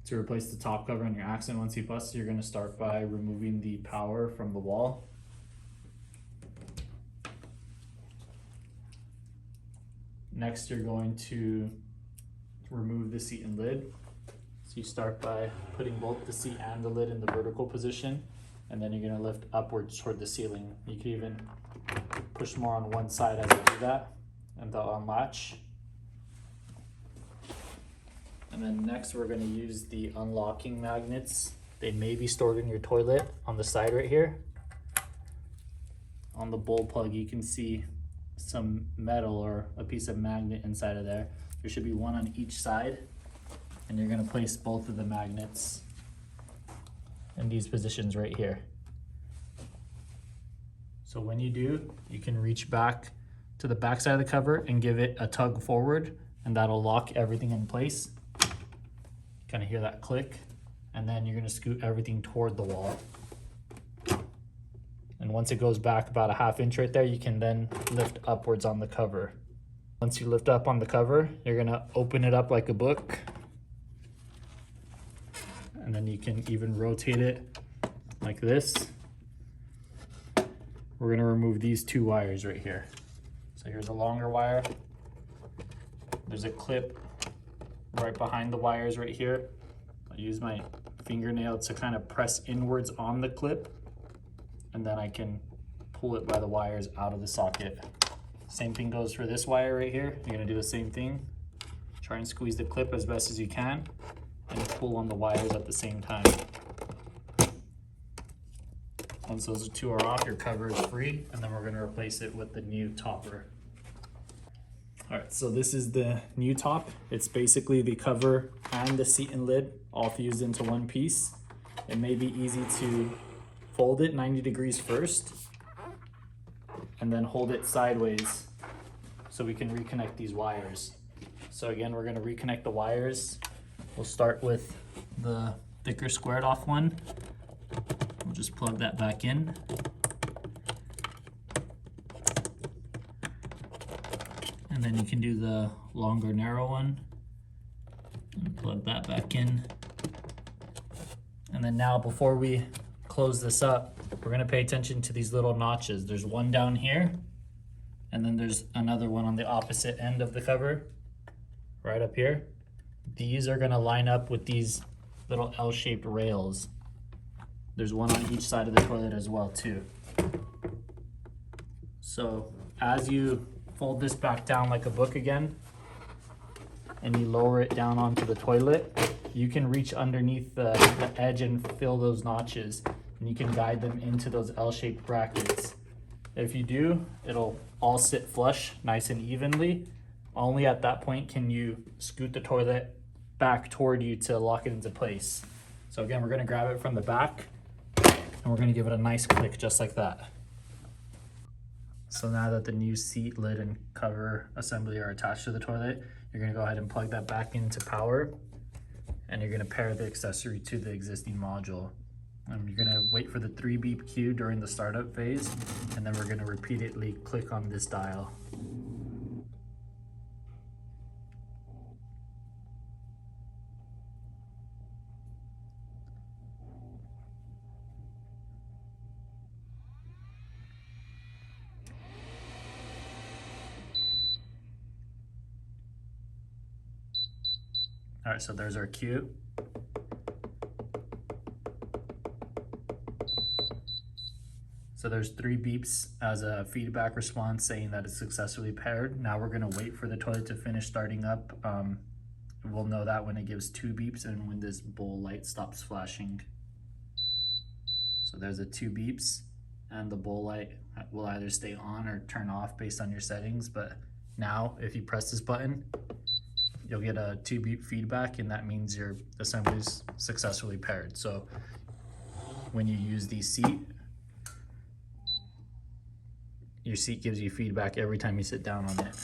To replace the top cover on your Axent 1C Plus, you're going to start by removing the power from the wall. Next, you're going to remove the seat and lid. So you start by putting both the seat and the lid in the vertical position, and then you're going to lift upwards toward the ceiling. You can even push more on one side as you do that, and they'll unlatch. And then next we're going to use the unlocking magnets. They may be stored in your toilet on the side right here. On the bowl plug you can see some metal or a piece of magnet inside of there. There should be one on each side, and you're going to place both of the magnets in these positions right here. So when you do, you can reach back to the back side of the cover and give it a tug forward, and that'll lock everything in place. Kind of hear that click, and then you're going to scoot everything toward the wall. And once it goes back about a ½ inch right there, you can then lift upwards on the cover. Once you lift up on the cover, you're going to open it up like a book, and then you can even rotate it like this. We're going to remove these 2 wires right here. So here's a longer wire. There's a clip right behind the wires right here. I use my fingernail to kind of press inwards on the clip, and then I can pull it by the wires out of the socket. Same thing goes for this wire right here. You're gonna do the same thing. Try and squeeze the clip as best as you can and pull on the wires at the same time. Once those 2 are off, your cover is free, and then we're gonna replace it with the new topper. All right, so this is the new top. It's basically the cover and the seat and lid all fused into one piece. It may be easy to fold it 90 degrees first and then hold it sideways so we can reconnect these wires. So again, we're going to reconnect the wires. We'll start with the thicker squared off one. We'll just plug that back in. And then you can do the longer narrow one and plug that back in. And then now, before we close this up, we're going to pay attention to these little notches. There's one down here, and then there's another one on the opposite end of the cover right up here. These are going to line up with these little L-shaped rails. There's one on each side of the toilet as well too. So as you fold this back down like a book again, and you lower it down onto the toilet, you can reach underneath the edge and fill those notches, and you can guide them into those L-shaped brackets. If you do, it'll all sit flush, nice and evenly. Only at that point can you scoot the toilet back toward you to lock it into place. So again, we're gonna grab it from the back, and we're gonna give it a nice click just like that. So now that the new seat, lid, and cover assembly are attached to the toilet, you're gonna go ahead and plug that back into power, and you're gonna pair the accessory to the existing module. You're gonna wait for the 3 beep cue during the startup phase, and then we're gonna repeatedly click on this dial. All right, so there's our cue. So there's 3 beeps as a feedback response saying that it's successfully paired. Now we're gonna wait for the toilet to finish starting up. We'll know that when it gives 2 beeps and when this bowl light stops flashing. So there's the 2 beeps, and the bowl light will either stay on or turn off based on your settings. But now if you press this button, you'll get a 2 beep feedback, and that means your assembly's successfully paired. So when you use the seat, your seat gives you feedback every time you sit down on it.